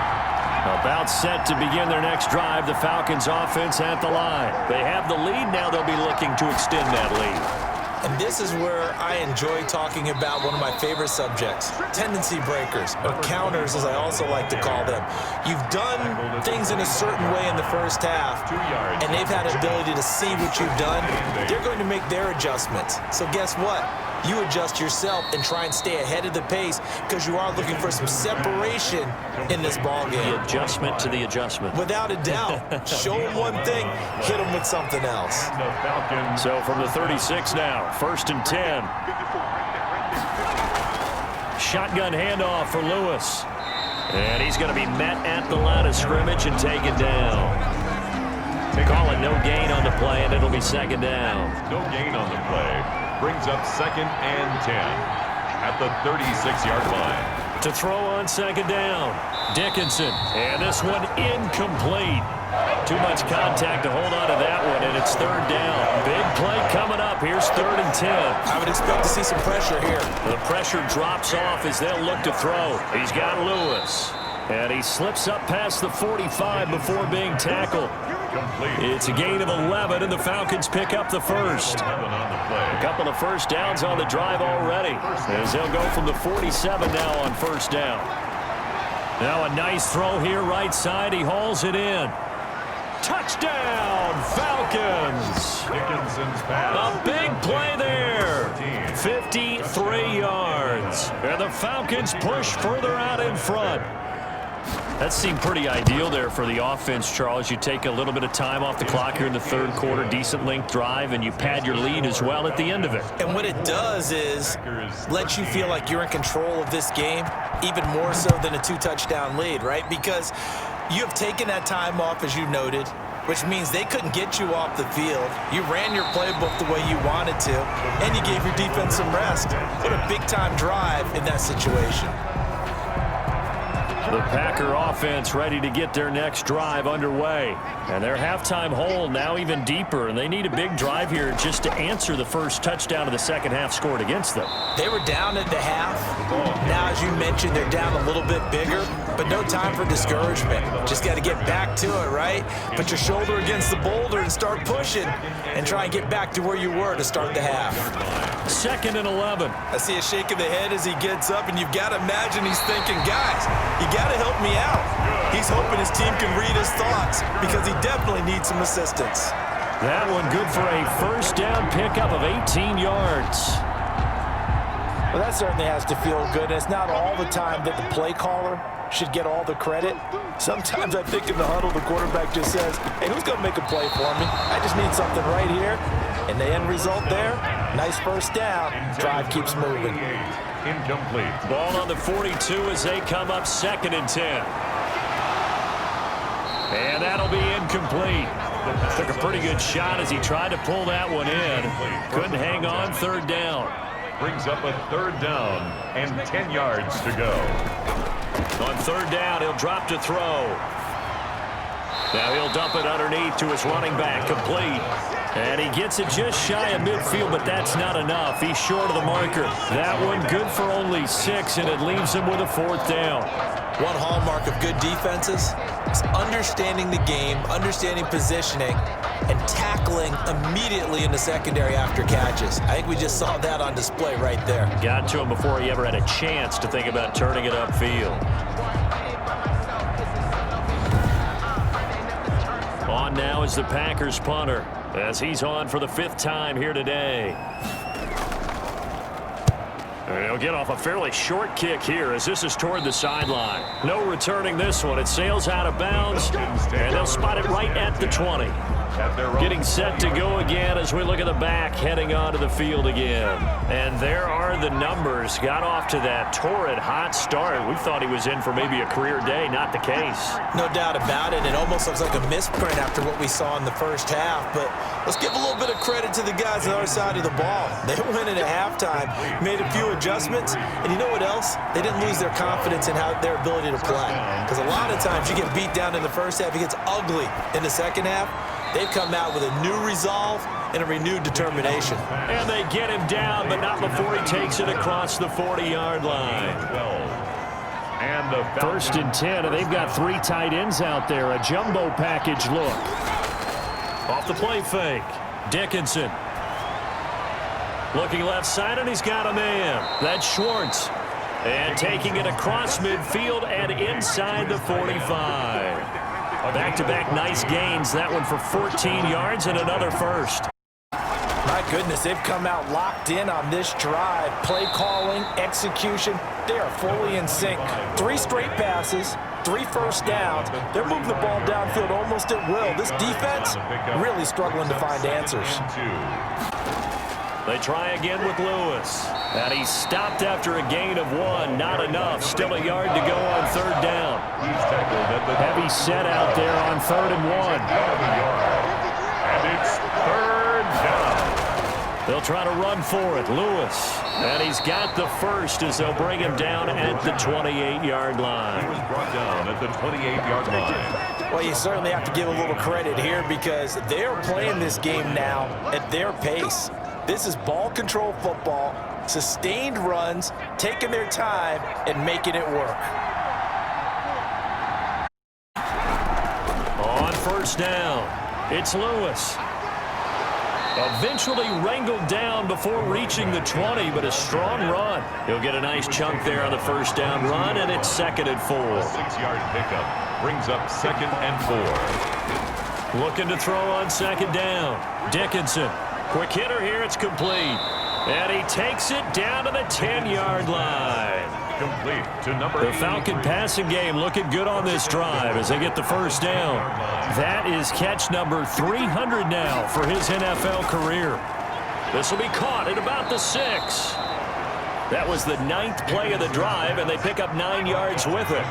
S2: About set to begin their next drive, the Falcons offense at the line. They have the lead. Now they'll be looking to extend that lead.
S3: And this is where I enjoy talking about one of my favorite subjects, tendency breakers, or counters as I also like to call them. You've done things in a certain way in the first half, and they've had ability to see what you've done. They're going to make their adjustments. So guess what? You adjust yourself and try and stay ahead of the pace because you are looking for some separation in this ball game.
S2: The adjustment to the adjustment.
S3: Without a doubt. Show them one thing, hit them with something else.
S2: So from the 36 now, 1st and 10. Shotgun handoff for Lewis. And he's going to be met at the line of scrimmage and taken down. Call it no gain on the play, and it'll be second down.
S1: No gain on the play. Brings up 2nd and 10 at the 36-yard line.
S2: To throw on second down, Dickinson. And this one incomplete. Too much contact to hold on to that one, and it's 3rd down. Big play coming up. Here's 3rd and 10.
S3: I would expect to see some pressure here.
S2: The pressure drops off as they'll look to throw. He's got Lewis. And he slips up past the 45 before being tackled. It's a gain of 11, and the Falcons pick up the first. A couple of first downs on the drive already, as they'll go from the 47 now on first down. Now a nice throw here right side. He hauls it in. Touchdown, Falcons!
S1: Dickinson's pass.
S2: A big play there. 53 yards. And the Falcons push further out in front. That seemed pretty ideal there for the offense, Charles. You take a little bit of time off the clock here in the third quarter, decent length drive, and you pad your lead as well at the end of it.
S3: And what it does is let you feel like you're in control of this game, even more so than a 2-touchdown lead, right? Because you have taken that time off, as you noted, which means they couldn't get you off the field. You ran your playbook the way you wanted to, and you gave your defense some rest. What a big-time drive in that situation.
S2: The Packer offense ready to get their next drive underway. And their halftime hole now even deeper, and they need a big drive here just to answer the first touchdown of the second half scored against them.
S3: They were down at the half. Now, as you mentioned, they're down a little bit bigger, but no time for discouragement. Just got to get back to it, right? Put your shoulder against the boulder and start pushing and try and get back to where you were to start the half.
S2: 2nd and 11.
S3: I see a shake of the head as he gets up, and you've got to imagine he's thinking, guys, you got to help me out. He's hoping his team can read his thoughts because he definitely needs some assistance.
S2: That one good for a first down pickup of 18 yards.
S5: Well, that certainly has to feel good. It's not all the time that the play caller should get all the credit. Sometimes I think in the huddle, the quarterback just says, hey, who's going to make a play for me? I just need something right here. And the end result there, nice first down. Drive keeps moving.
S1: Incomplete.
S2: Ball on the 42 as they come up 2nd and 10. And that'll be incomplete. Took a pretty good shot as he tried to pull that one in. Couldn't hang on, 3rd down.
S1: Brings up a 3rd down and 10 yards to go.
S2: On 3rd down, he'll drop to throw. Now he'll dump it underneath to his running back, complete. And he gets it just shy of midfield, but that's not enough. He's short of the marker. That one good for only 6, and it leaves him with a 4th down.
S3: One hallmark of good defenses is understanding the game, understanding positioning, and tackling immediately in the secondary after catches. I think we just saw that on display right there.
S2: Got to him before he ever had a chance to think about turning it upfield. On now is the Packers punter as he's on for the 5th time here today. And he'll get off a fairly short kick here as this is toward the sideline. No returning this one. It sails out of bounds, and they'll spot it right at the 20. Getting set to go again as we look at the back heading onto the field again. And there are the numbers. Got off to that torrid hot start. We thought he was in for maybe a career day. Not the case.
S3: No doubt about it. It almost looks like a misprint after what we saw in the first half. But let's give a little bit of credit to the guys on the other side of the ball. They went in at halftime, made a few adjustments, and you know what else? They didn't lose their confidence in their ability to play. Because a lot of times you get beat down in the first half, it gets ugly in the second half. They've come out with a new resolve and a renewed determination.
S2: And they get him down, but not before he takes it across the 40-yard line.
S1: And the
S2: 1st and 10, and they've got 3 tight ends out there. A jumbo package look. Off the play fake. Dickinson. Looking left side, and he's got a man. That's Schwartz. And taking it across midfield and inside the 45. Back-to-back nice gains. That one for 14 yards and another first.
S5: My goodness, they've come out locked in on this drive. Play calling, execution, they are fully in sync. 3 straight passes, 3 first downs. They're moving the ball downfield almost at will. This defense really struggling to find answers.
S2: They try again with Lewis. And he's stopped after a gain of 1. Not enough. Still a yard to go on 3rd down. Heavy set out there on 3rd and 1.
S1: And it's 3rd down.
S2: They'll try to run for it. Lewis. And he's got the first as they'll bring him down at the 28-yard line.
S1: He was brought down at the 28-yard line.
S5: Well, you certainly have to give a little credit here because they're playing this game now at their pace. This is ball control football, sustained runs, taking their time and making it work.
S2: On 1st down, it's Lewis. Eventually wrangled down before reaching the 20, but a strong run. He'll get a nice chunk there on the 1st down run, and it's 2nd and 4.
S1: 6-yard pickup brings up 2nd and 4.
S2: Looking to throw on 2nd down. Dickinson. Quick hitter here, it's complete. And he takes it down to the 10-yard line.
S1: Complete to number
S2: The Falcon passing game looking good on this drive as they get the 1st down. That is catch number 300 now for his NFL career. This will be caught at about the 6. That was the 9th play of the drive, and they pick up 9 yards with it.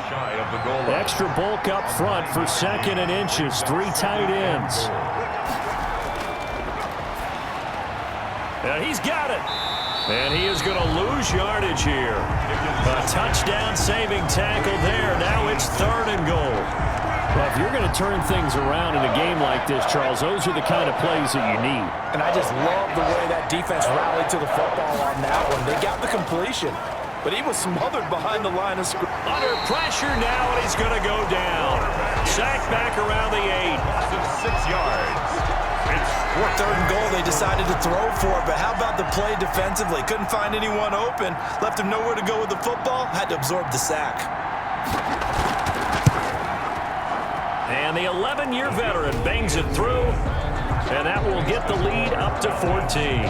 S2: Extra bulk up front for 2nd and inches. 3 tight ends. And he's got it. And he is going to lose yardage here. A touchdown saving tackle there. Now it's It's 3rd and goal.
S7: Well, if you're going to turn things around in a game like this, Charles, those are the kind of plays that you need.
S5: And I just love the way that defense rallied to the football on that one. They got the completion, but he was smothered behind the line of scrimmage.
S2: Under pressure now, and he's going to go down. Sacked back around the 8.
S1: 6 yards. It's
S5: 3rd and goal, they decided to throw for it, but how about the play defensively? Couldn't find anyone open, left him nowhere to go with the football, had to absorb the sack.
S2: And the 11-year veteran bangs it through, and that will get the lead up to 14.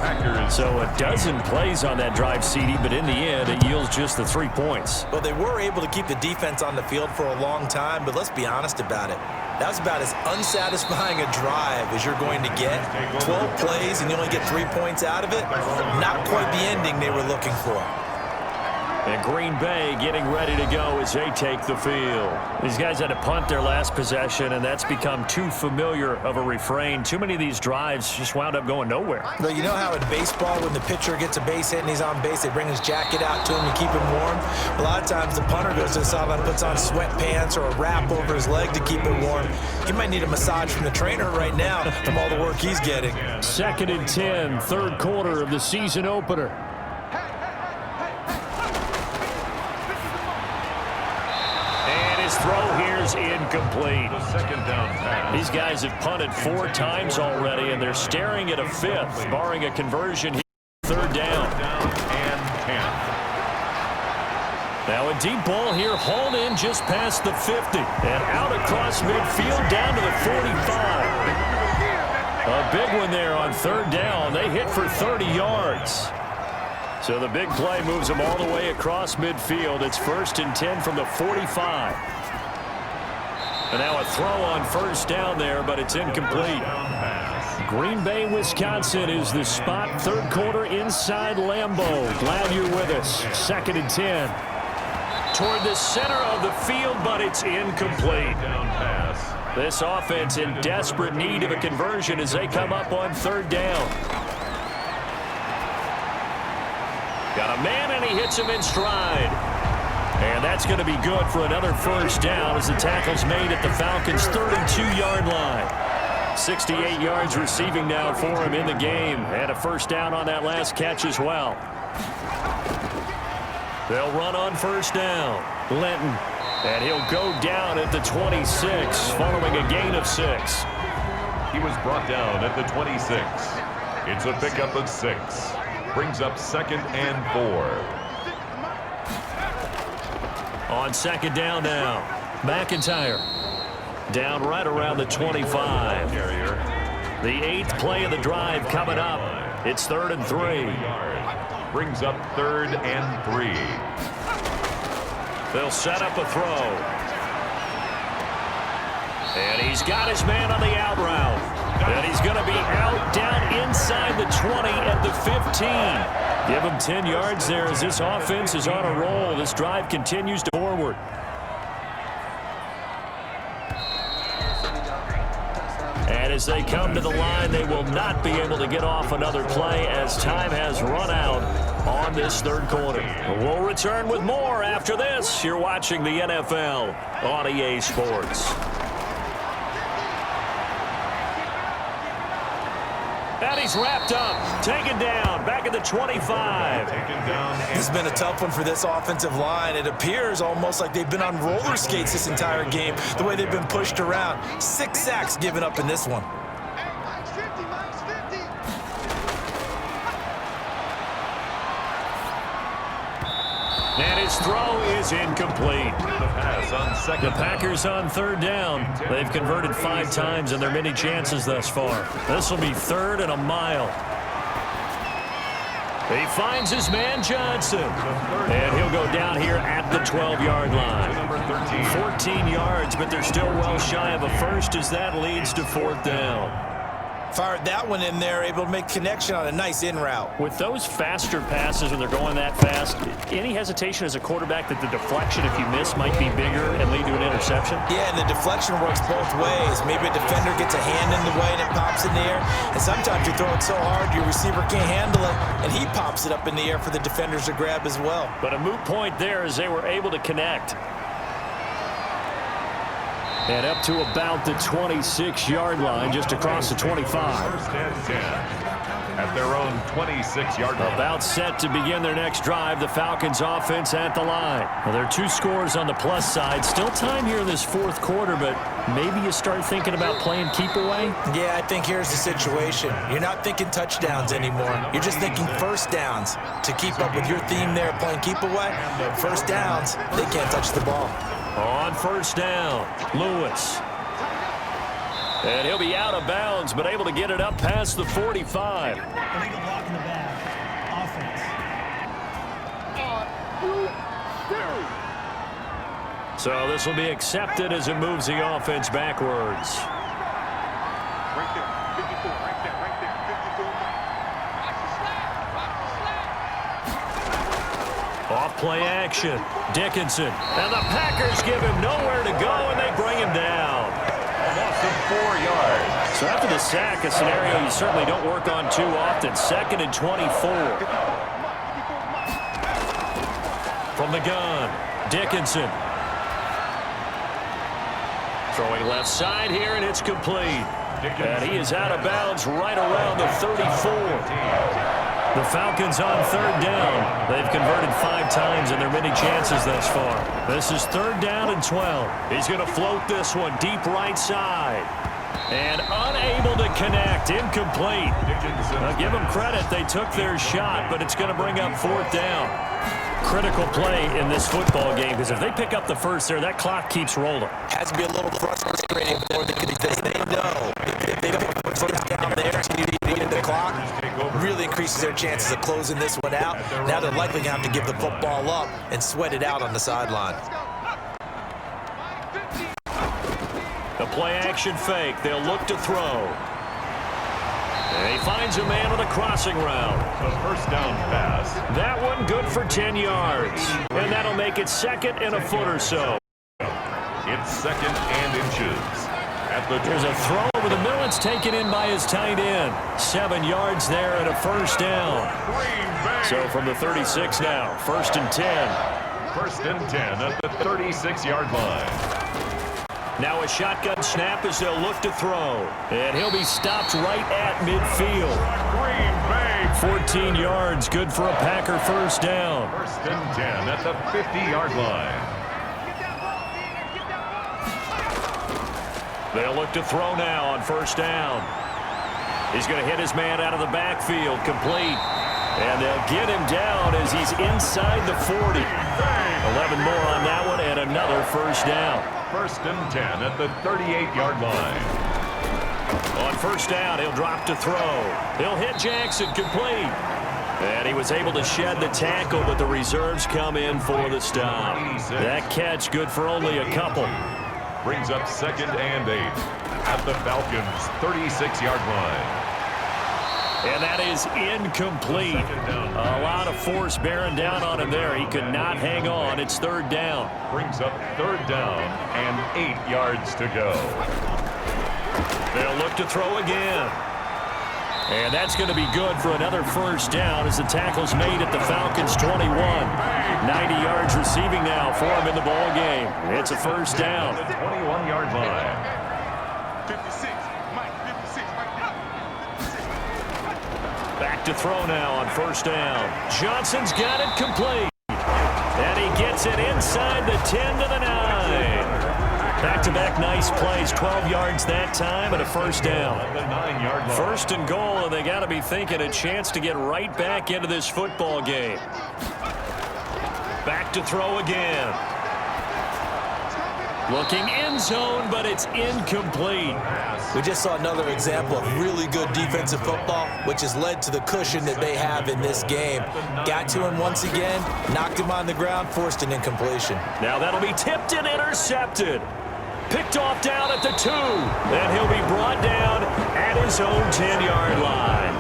S1: Packers.
S2: So a dozen plays on that drive, CD, but in the end, it yields just the 3 points.
S5: Well, they were able to keep the defense on the field for a long time, but let's be honest about it. That was about as unsatisfying a drive as you're going to get. 12 plays and you only get 3 points out of it. Not quite the ending they were looking for.
S2: And Green Bay getting ready to go as they take the field. These guys had to punt their last possession, and that's become too familiar of a refrain. Too many of these drives just wound up going nowhere.
S5: Well, you know how in baseball, when the pitcher gets a base hit and he's on base, they bring his jacket out to him to keep him warm? A lot of times the punter goes to the sideline, puts on sweatpants or a wrap over his leg to keep it warm. He might need a massage from the trainer right now from all the work he's getting.
S7: 2nd and 10, 3rd quarter of the season opener.
S2: Throw here's incomplete.
S1: The 2nd down pass.
S2: These guys have punted 4 times already, and they're staring at a 5th, barring a conversion here. 3rd down.
S1: And 10.
S2: Now a deep ball here, hauled in just past the 50, and out across midfield down to the 45. A big one there on 3rd down. They hit for 30 yards. So the big play moves them all the way across midfield. It's 1st and 10 from the 45. And now a throw on 1st down there, but it's incomplete. Green Bay, Wisconsin is the spot. 3rd quarter inside Lambeau. Glad you're with us. 2nd and 10. Toward the center of the field, but it's incomplete. This offense in desperate need of a conversion as they come up on 3rd down. Got a man, and he hits him in stride. And that's going to be good for another 1st down as the tackle's made at the Falcons' 32-yard line. 68 yards receiving now for him in the game. And a 1st down on that last catch as well. They'll run on 1st down. Linton. And he'll go down at the 26 following a gain of 6.
S1: He was brought down at the 26. It's a pickup of 6. Brings up 2nd and 4.
S2: On 2nd down now, McIntyre down right around the 25. The 8th play of the drive coming up. It's 3rd and 3.
S1: Brings up 3rd and 3.
S2: They'll set up a throw. And he's got his man on the out route. And he's going to be out down inside the 20 at the 15. Give him 10 yards there as this offense is on a roll. This drive continues to forward. And as they come to the line, they will not be able to get off another play as time has run out on this 3rd quarter. We'll return with more after this. You're watching the NFL on EA Sports. And he's wrapped up, taken down, back at the 25.
S5: This has been a tough one for this offensive line. It appears almost like they've been on roller skates this entire game, the way they've been pushed around. 6 sacks given up in this one.
S2: And his throw is incomplete. The Packers on 3rd down. They've converted 5 times in their many chances thus far. This will be 3rd and a mile. He finds his man Johnson. And he'll go down here at the 12-yard line. 14 yards, but they're still well shy of a 1st as that leads to 4th down.
S5: Fired that one in there, able to make connection on a nice in route.
S2: With those faster passes when they're going that fast, any hesitation as a quarterback that the deflection, if you miss, might be bigger and lead to an interception?
S5: Yeah, and the deflection works both ways. Maybe a defender gets a hand in the way and it pops in the air. And sometimes you throw it so hard your receiver can't handle it, and he pops it up in the air for the defenders to grab as well.
S2: But a moot point there as they were able to connect.
S7: And up to about the 26-yard line, just across the 25.
S1: First and 10 at their own 26-yard line.
S2: About set to begin their next drive. The Falcons offense at the line. Well, there are 2 scores on the plus side. Still time here in this fourth quarter, but maybe you start thinking about playing keep away?
S3: Yeah, I think here's the situation. You're not thinking touchdowns anymore. You're just thinking first downs. To keep up with your theme there, playing keep away, first downs, they can't touch the ball.
S2: On first down, Lewis. And he'll be out of bounds, but able to get it up past the 45.
S8: Illegal block in the back. Offense.
S2: So this will be accepted as it moves the offense backwards.
S9: Right there, 54, right there, 54.
S2: Off play action, Dickinson. And the Packers give him nowhere to go, and they bring him down.
S1: A loss of 4 yards.
S2: So after the sack, a scenario you certainly don't work on too often. 2nd and 24. From the gun, Dickinson. Throwing left side here, and it's complete. And he is out of bounds right around the 34. The Falcons on 3rd down. They've converted 5 times in their many chances thus far. This is 3rd down and 12. He's going to float this one deep right side. And unable to connect. Incomplete. Now give them credit. They took their shot, but it's going to bring up 4th down. Critical play in this football game, because if they pick up the first there, that clock keeps rolling.
S3: Has to be a little frustrating for them because they know if they don't put first down there to get the clock, really increases their chances of closing this one out. Now they're likely going to have to give the football up and sweat it out on the sideline.
S2: The play action fake. They'll look to throw. And he finds a man on a crossing route.
S1: The first down pass.
S2: That one good for 10 yards. And that'll make it 2nd and a foot or so.
S1: It's 2nd and inches.
S2: There's a throw over the middle. It's taken in by his tight end. 7 yards there and a first down. So from the 36 now, 1st and 10.
S1: 1st and 10 at the 36-yard line.
S2: Now a shotgun snap as they'll look to throw. And he'll be stopped right at midfield. 14 yards, good for a Packer first down.
S1: 1st and 10 at the 50-yard line.
S2: They'll look to throw now on first down. He's going to hit his man out of the backfield, complete. And they'll get him down as he's inside the 40. 11 more on that one and another first down.
S1: 1st and 10 at the 38-yard line.
S2: On first down, he'll drop to throw. He'll hit Jackson, complete. And he was able to shed the tackle, but the reserves come in for the stop. That catch good for only a couple.
S1: Brings up 2nd and 8 at the Falcons' 36-yard line.
S2: And that is incomplete. A lot of force bearing down on him there. He could not hang on. It's 3rd down.
S1: Brings up 3rd down and 8 yards to go.
S2: They'll look to throw again. And that's going to be good for another first down as the tackle's made at the Falcons' 21. 90 yards receiving now for him in the ball game. It's a first down.
S1: The 21-yard line.
S9: 56, Mike, 56, Mike.
S2: Back to throw now on first down. Johnson's got it complete. And he gets it inside the 10 to the 9. Back-to-back nice plays, 12 yards that time and a first down.
S1: The 9-yard line.
S2: 1st and goal, and they got to be thinking a chance to get right back into this football game. Back to throw again. Looking end zone, but it's incomplete.
S3: We just saw another example of really good defensive football, which has led to the cushion that they have in this game. Got to him once again, knocked him on the ground, forced an incompletion.
S2: Now that'll be tipped and intercepted. Picked off down at the 2. And he'll be brought down at his own 10-yard line.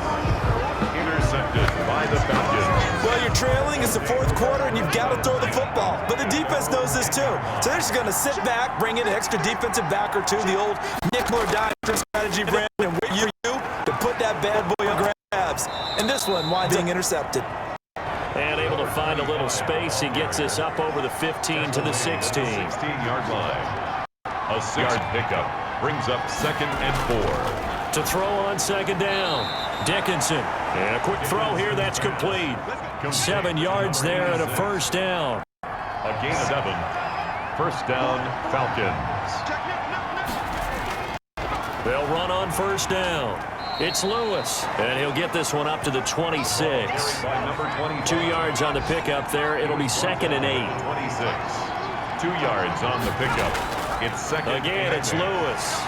S1: Intercepted by the Falcons.
S3: Well, you're trailing. It's the 4th quarter, and you've got to throw the football. But the defense knows this, too. So they're just going to sit back, bring in an extra defensive back or two, the old nickel or dime strategy, Brandon, and wait for you to put that bad boy on grabs. And this one winds being intercepted.
S2: And able to find a little space. He gets this up over the 15 to the 16.
S1: 16-yard line. A 6-yard pickup brings up 2nd and 4.
S2: To throw on 2nd down. Dickinson. And a quick throw here. That's complete. 7 yards there and a 1st down.
S1: A gain of 7. 1st down, Falcons.
S2: They'll run on 1st down. It's Lewis, and he'll get this one up to the 26. 2 yards on the pickup there. It'll be 2nd and 8.
S1: 26. 2 yards on the pickup. It's 2nd.
S2: Again, it's Lewis.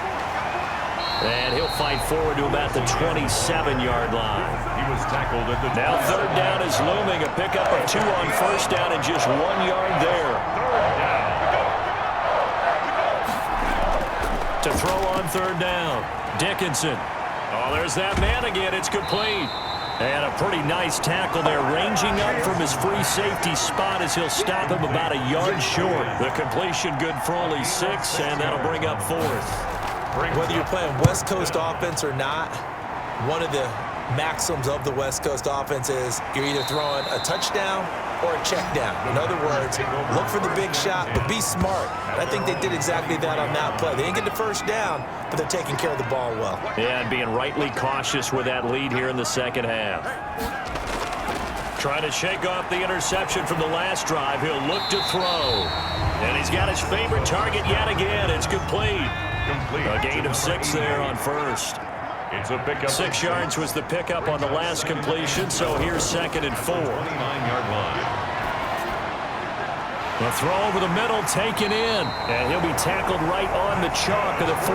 S2: And he'll fight forward to about the 27-yard line.
S1: He was tackled at the
S2: Now 3rd down is looming. A pickup of 2 on 1st down and just 1 yard there.
S1: 3rd down.
S2: To throw on 3rd down. Dickinson. Oh, there's that man again. It's complete. And a pretty nice tackle there, ranging up from his free safety spot as he'll stop him about a yard short. The completion good for only 6, and that'll bring up 4th.
S3: Whether you're playing West Coast offense or not, one of the maxims of the West Coast offense is you're either throwing a touchdown or a check down. In other words, look for the big shot, but be smart. And I think they did exactly that on that play. They didn't get the 1st down, but they're taking care of the ball well.
S2: Yeah, and being rightly cautious with that lead here in the 2nd half. Trying to shake off the interception from the last drive. He'll look to throw. And he's got his favorite target yet again. It's complete. A gain of 6 there on 1st.
S1: It's a pickup.
S2: 6 yards was the pickup on the last completion, so here's 2nd and 4.
S1: 29-yard line.
S2: The throw over the middle taken in, and he'll be tackled right on the chalk of the 45.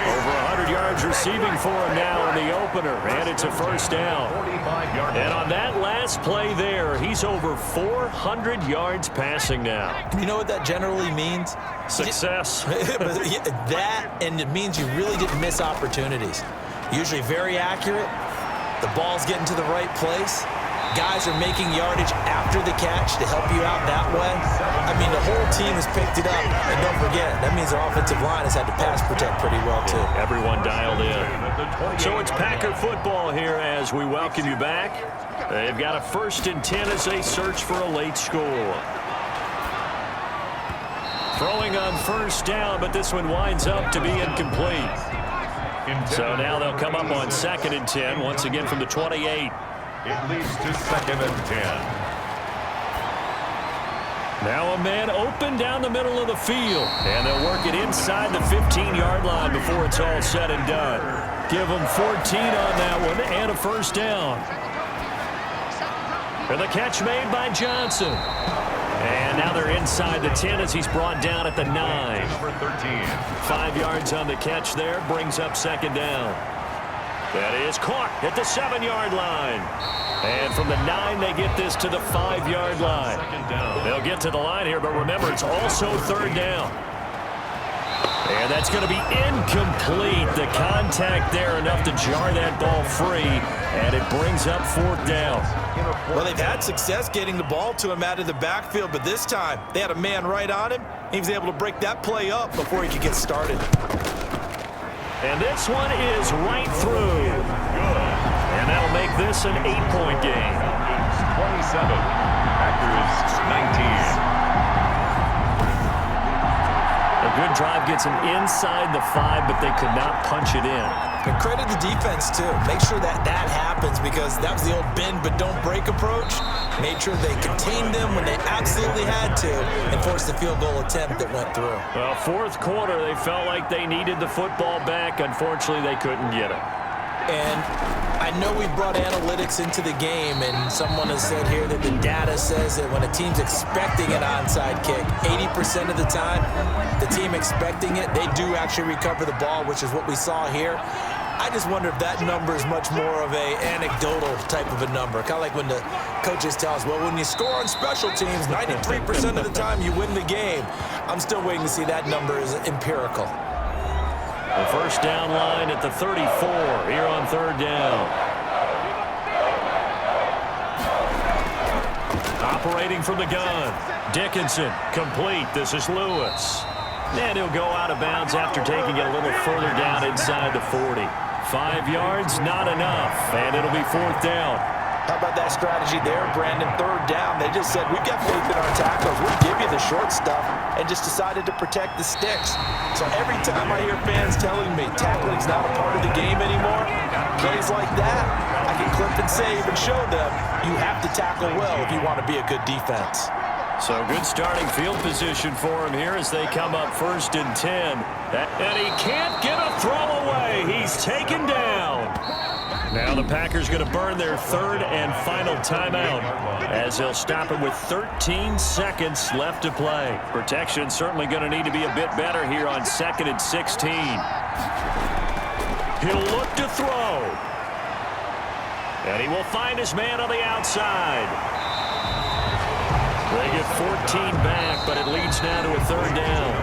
S2: Over 100 yards receiving for him now in the opener, and it's a 1st down. And on that last play there, he's over 400 yards passing now.
S3: You know what that generally means?
S2: Success.
S3: That, and it means you really didn't miss opportunities. Usually very accurate. The ball's getting to the right place. Guys are making yardage after the catch to help you out that way. I mean, the whole team has picked it up. And don't forget, that means their offensive line has had to pass protect pretty well, too.
S2: Everyone dialed in. So it's Packer football here as we welcome you back. They've got a 1st and 10 as they search for a late score. Throwing on 1st down, but this one winds up to be incomplete. So now they'll come up on 2nd and 10, once again from the 28.
S1: It leads to 2nd and 10.
S2: Now a man open down the middle of the field. And they'll work it inside the 15-yard line before it's all said and done. Give them 14 on that one and a 1st down. And the catch made by Johnson. And now they're inside the 10 as he's brought down at the 9.
S1: Number 13.
S2: 5 yards on the catch there, brings up 2nd down. That is caught at the 7-yard line. And from the 9, they get this to the 5-yard line. They'll get to the line here, but remember, it's also 3rd down. And that's going to be incomplete. The contact there enough to jar that ball free, and it brings up 4th down.
S3: Well, they've had success getting the ball to him out of the backfield, but this time they had a man right on him. He was able to break that play up before he could get started.
S2: And this one is right through. And that'll make this an 8-point game.
S1: 27. Packers 19.
S2: A good drive gets them inside the 5, but they could not punch it in.
S3: And credit the defense, too. Make sure that happens because that was the old bend but don't break approach. Made sure they contained them when they absolutely had to and forced the field goal attempt that went through.
S2: Well, 4th quarter, they felt like they needed the football back. Unfortunately, they couldn't get it.
S3: And I know we brought analytics into the game, and someone has said here that the data says that when a team's expecting an onside kick, 80% of the time, the team expecting it, they do actually recover the ball, which is what we saw here. I just wonder if that number is much more of a anecdotal type of a number. Kind of like when the coaches tell us, well, when you score on special teams, 93% of the time you win the game. I'm still waiting to see that number is empirical.
S2: The 1st down line at the 34 here on 3rd down. Operating from the gun. Dickinson complete. This is Lewis. And he'll go out of bounds after taking it a little further down inside the 40. 5 yards, not enough. And it'll be 4th down.
S5: How about that strategy there, Brandon? Third down, they just said, we've got faith in our tackles. We'll give you the short stuff, and just decided to protect the sticks. So every time I hear fans telling me tackling's not a part of the game anymore, plays like that, I can clip and save and show them you have to tackle well if you want to be a good defense.
S2: So good starting field position for him here as they come up 1st and 10. And he can't get a throw away. He's taken down. Now the Packers going to burn their 3rd and final timeout as they'll stop him with 13 seconds left to play. Protection certainly going to need to be a bit better here on 2nd and 16. He'll look to throw. And he will find his man on the outside. They get 14 back, but it leads now to a 3rd down.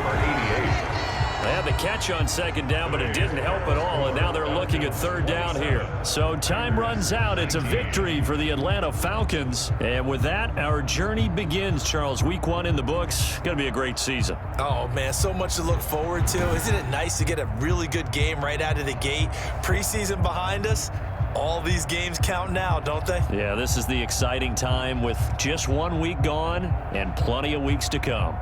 S2: They had the catch on 2nd down, but it didn't help at all, and now they're looking at 3rd down here. So time runs out. It's a victory for the Atlanta Falcons. And with that, our journey begins, Charles. Week 1 in the books. Going to be a great season.
S3: Oh, man, so much to look forward to. Isn't it nice to get a really good game right out of the gate? Preseason behind us. All these games count now, don't they?
S2: Yeah, this is the exciting time with just 1 week gone and plenty of weeks to come.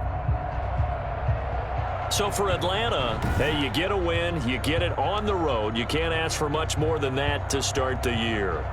S2: So for Atlanta, hey, you get a win, you get it on the road. You can't ask for much more than that to start the year.